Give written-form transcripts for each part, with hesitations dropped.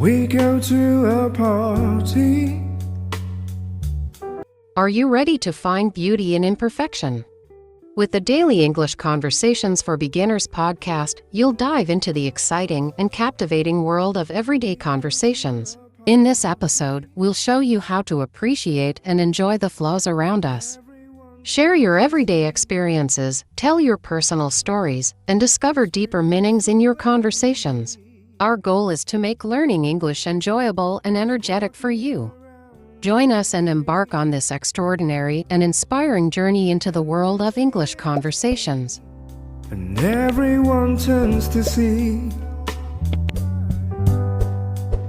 We go to a party. Are you ready to find beauty in imperfection? With the Daily English Conversations for Beginners podcast, you'll dive into the exciting and captivating world of everyday conversations. In this episode, we'll show you how to appreciate and enjoy the flaws around us. Share your everyday experiences, tell your personal stories, and discover deeper meanings in your conversations. Our goal is to make learning English enjoyable and energetic for you. Join us and embark on this extraordinary and inspiring journey into the world of English conversations. And everyone turns to see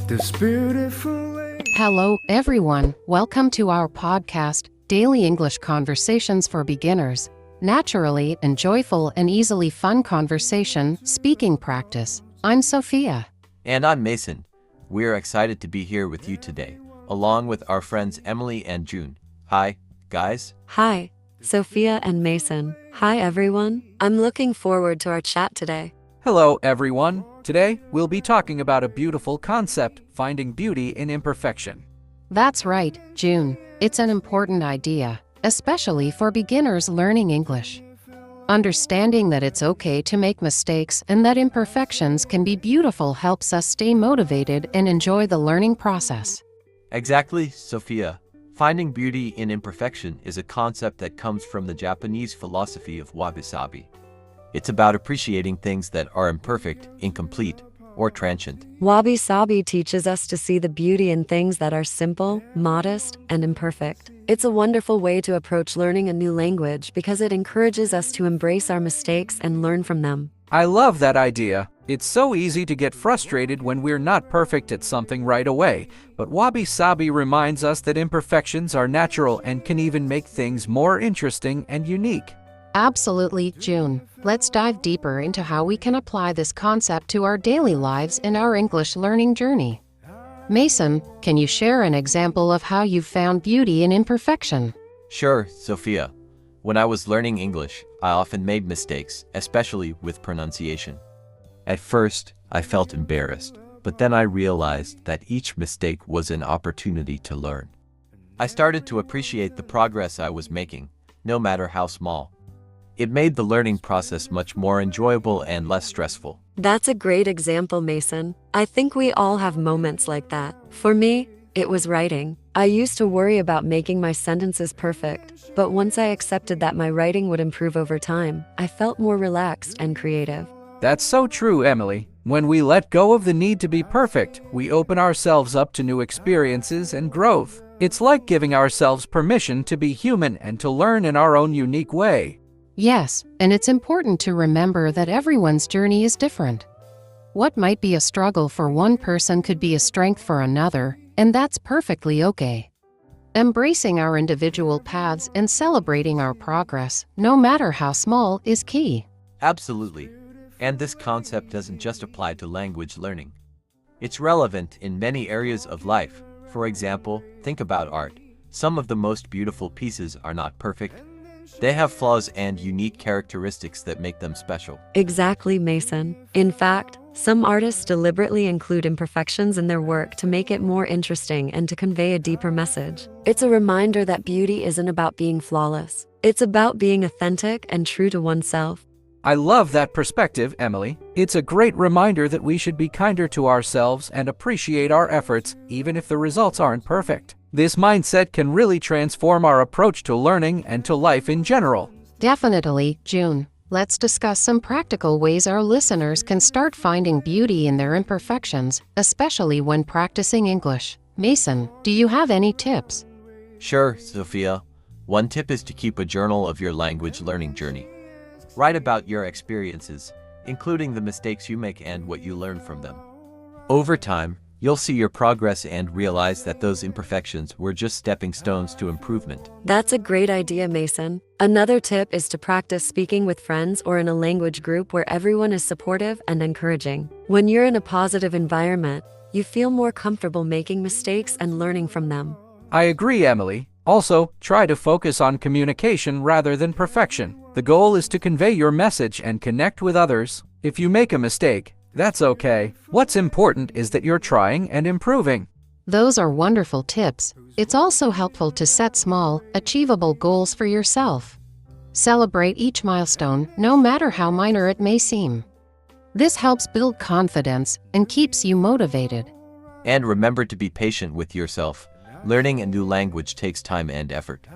this beautiful lady. Hello, everyone. Welcome to our podcast, Daily English Conversations for Beginners. Naturally and joyful and easily fun conversation, speaking practice. I'm Sophia. And I'm Mason. We're excited to be here with you today, along with our friends Emily and June. Hi, guys. Hi, Sophia and Mason. Hi, everyone. I'm looking forward to our chat today. Hello, everyone. Today, we'll be talking about a beautiful concept, finding beauty in imperfection. That's right, June. It's an important idea, especially for beginners learning English. Understanding that it's okay to make mistakes and that imperfections can be beautiful helps us stay motivated and enjoy the learning process. Exactly, Sophia. Finding beauty in imperfection is a concept that comes from the Japanese philosophy of wabi-sabi. It's about appreciating things that are imperfect, incomplete, or transient. Wabi-sabi teaches us to see the beauty in things that are simple, modest, and imperfect. It's a wonderful way to approach learning a new language because it encourages us to embrace our mistakes and learn from them. I love that idea. It's so easy to get frustrated when we're not perfect at something right away, but wabi-sabi reminds us that imperfections are natural and can even make things more interesting and unique. Absolutely, June. Let's dive deeper into how we can apply this concept to our daily lives in our English learning journey. Mason, can you share an example of how you've found beauty in imperfection? Sure, Sophia. When I was learning English, I often made mistakes, especially with pronunciation. At first, I felt embarrassed, but then I realized that each mistake was an opportunity to learn. I started to appreciate the progress I was making, no matter how small. It made the learning process much more enjoyable and less stressful. That's a great example, Mason. I think we all have moments like that. For me, it was writing. I used to worry about making my sentences perfect, but once I accepted that my writing would improve over time, I felt more relaxed and creative. That's so true, Emily. When we let go of the need to be perfect, we open ourselves up to new experiences and growth. It's like giving ourselves permission to be human and to learn in our own unique way. Yes, and it's important to remember that everyone's journey is different. What might be a struggle for one person could be a strength for another, and that's perfectly okay. Embracing our individual paths and celebrating our progress, no matter how small, is key. Absolutely. And this concept doesn't just apply to language learning. It's relevant in many areas of life. For example, think about art. Some of the most beautiful pieces are not perfect. They have flaws and unique characteristics that make them special. Exactly, Mason. In fact, some artists deliberately include imperfections in their work to make it more interesting and to convey a deeper message. It's a reminder that beauty isn't about being flawless. It's about being authentic and true to oneself. I love that perspective, Emily. It's a great reminder that we should be kinder to ourselves and appreciate our efforts, even if the results aren't perfect. This mindset can really transform our approach to learning and to life in general. Definitely, June. Let's discuss some practical ways our listeners can start finding beauty in their imperfections, especially when practicing English. Mason, do you have any tips? Sure, Sophia. One tip is to keep a journal of your language learning journey. Write about your experiences, including the mistakes you make and what you learn from them. Over time, you'll see your progress and realize that those imperfections were just stepping stones to improvement. That's a great idea, Mason. Another tip is to practice speaking with friends or in a language group where everyone is supportive and encouraging. When you're in a positive environment, you feel more comfortable making mistakes and learning from them. I agree, Emily. Also, try to focus on communication rather than perfection. The goal is to convey your message and connect with others. If you make a mistake, That's okay. What's important is that you're trying and improving. Those are wonderful tips. It's also helpful to set small, achievable goals for yourself. Celebrate each milestone, no matter how minor it may seem. This helps build confidence and keeps you motivated. And remember to be patient with yourself. Learning a new language takes time and effort.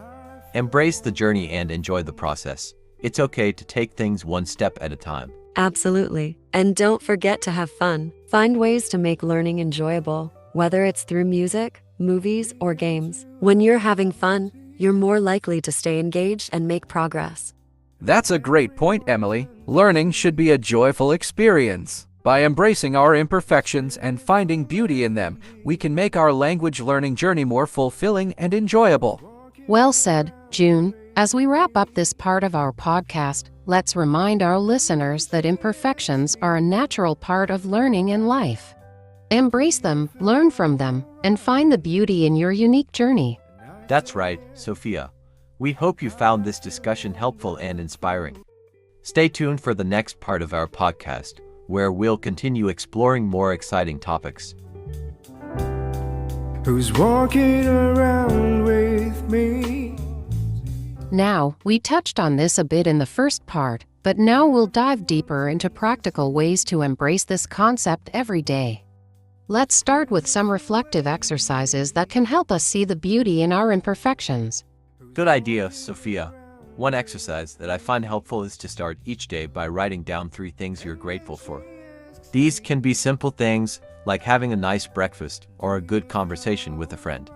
Embrace the journey and enjoy the process. It's okay to take things one step at a time. Absolutely. And don't forget to have fun. Find ways to make learning enjoyable, whether it's through music, movies, or games. When you're having fun, you're more likely to stay engaged and make progress. That's a great point, Emily. Learning should be a joyful experience. By embracing our imperfections and finding beauty in them, we can make our language learning journey more fulfilling and enjoyable. Well said, June. As we wrap up this part of our podcast, let's remind our listeners that imperfections are a natural part of learning in life. Embrace them, learn from them, and find the beauty in your unique journey. That's right, Sophia. We hope you found this discussion helpful and inspiring. Stay tuned for the next part of our podcast, where we'll continue exploring more exciting topics. Who's walking around with me? Now, we touched on this a bit in the first part, but now we'll dive deeper into practical ways to embrace this concept every day. Let's start with some reflective exercises that can help us see the beauty in our imperfections. Good idea, Sophia. One exercise that I find helpful is to start each day by writing down 3 things you're grateful for. These can be simple things like having a nice breakfast or a good conversation with a friend.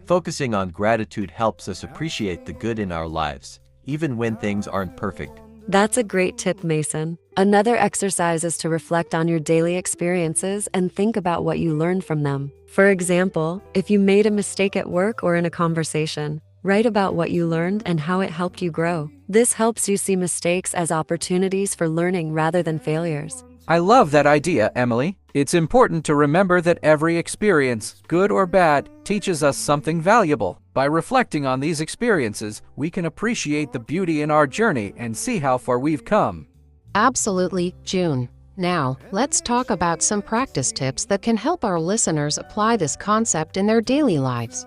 Focusing on gratitude helps us appreciate the good in our lives, even when things aren't perfect. That's a great tip, Mason. Another exercise is to reflect on your daily experiences and think about what you learned from them. For example, if you made a mistake at work or in a conversation, write about what you learned and how it helped you grow. This helps you see mistakes as opportunities for learning rather than failures. I love that idea, Emily. It's important to remember that every experience, good or bad, teaches us something valuable. By reflecting on these experiences, we can appreciate the beauty in our journey and see how far we've come. Absolutely, June. Now, let's talk about some practice tips that can help our listeners apply this concept in their daily lives.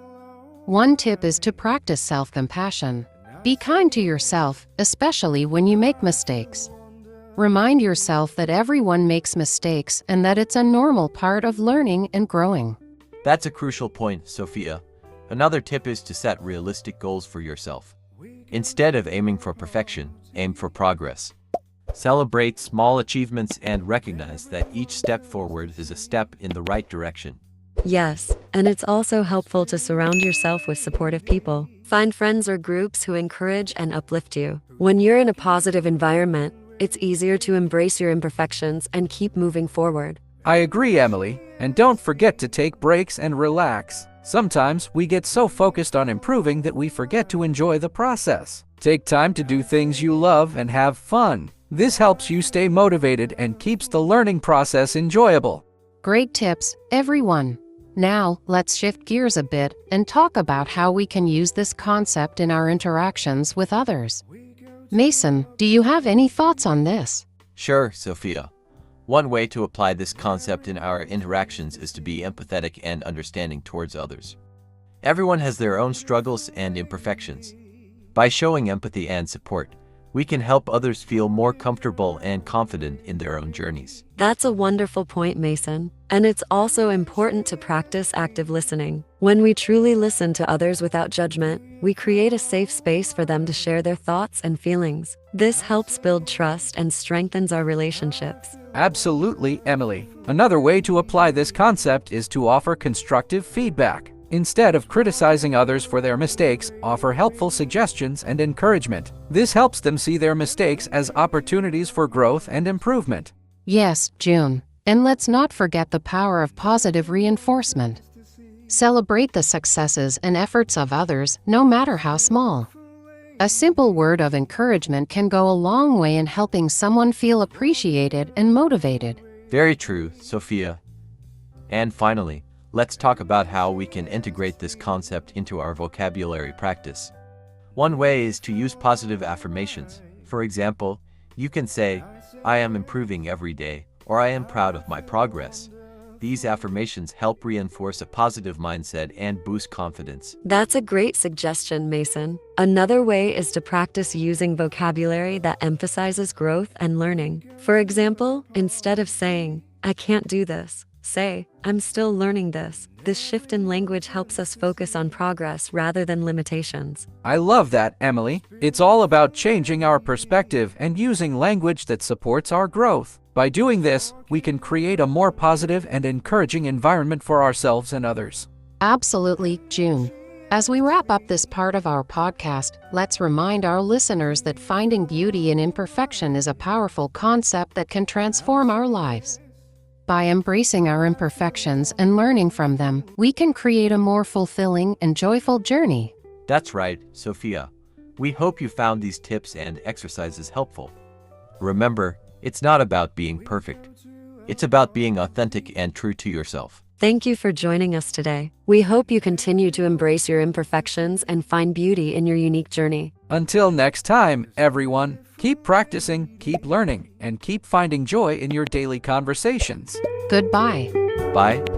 One tip is to practice self-compassion. Be kind to yourself, especially when you make mistakes. Remind yourself that everyone makes mistakes and that it's a normal part of learning and growing. That's a crucial point, Sophia. Another tip is to set realistic goals for yourself. Instead of aiming for perfection, aim for progress. Celebrate small achievements and recognize that each step forward is a step in the right direction. Yes, and it's also helpful to surround yourself with supportive people. Find friends or groups who encourage and uplift you. When you're in a positive environment, it's easier to embrace your imperfections and keep moving forward. I agree, Emily. And don't forget to take breaks and relax. Sometimes we get so focused on improving that we forget to enjoy the process. Take time to do things you love and have fun. This helps you stay motivated and keeps the learning process enjoyable. Great tips, everyone. Now, let's shift gears a bit and talk about how we can use this concept in our interactions with others. Mason, do you have any thoughts on this? Sure, Sophia. One way to apply this concept in our interactions is to be empathetic and understanding towards others. Everyone has their own struggles and imperfections. By showing empathy and support, we can help others feel more comfortable and confident in their own journeys. That's a wonderful point, Mason. And it's also important to practice active listening. When we truly listen to others without judgment, we create a safe space for them to share their thoughts and feelings. This helps build trust and strengthens our relationships. Absolutely, Emily. Another way to apply this concept is to offer constructive feedback. Instead of criticizing others for their mistakes, offer helpful suggestions and encouragement. This helps them see their mistakes as opportunities for growth and improvement. Yes, June. And let's not forget the power of positive reinforcement. Celebrate the successes and efforts of others, no matter how small. A simple word of encouragement can go a long way in helping someone feel appreciated and motivated. Very true, Sophia. And finally, let's talk about how we can integrate this concept into our vocabulary practice. One way is to use positive affirmations. For example, you can say, "I am improving every day," or I am proud of my progress. These affirmations help reinforce a positive mindset and boost confidence. That's a great suggestion, Mason. Another way is to practice using vocabulary that emphasizes growth and learning. For example, instead of saying, "I can't do this," say, "I'm still learning this." This shift in language helps us focus on progress rather than limitations. I love that, Emily. It's all about changing our perspective and using language that supports our growth. By doing this, we can create a more positive and encouraging environment for ourselves and others. Absolutely, June. As we wrap up this part of our podcast, let's remind our listeners that finding beauty in imperfection is a powerful concept that can transform our lives. By embracing our imperfections and learning from them, we can create a more fulfilling and joyful journey. That's right, Sophia. We hope you found these tips and exercises helpful. Remember, it's not about being perfect. It's about being authentic and true to yourself. Thank you for joining us today. We hope you continue to embrace your imperfections and find beauty in your unique journey. Until next time, everyone, keep practicing, keep learning, and keep finding joy in your daily conversations. Goodbye. Bye.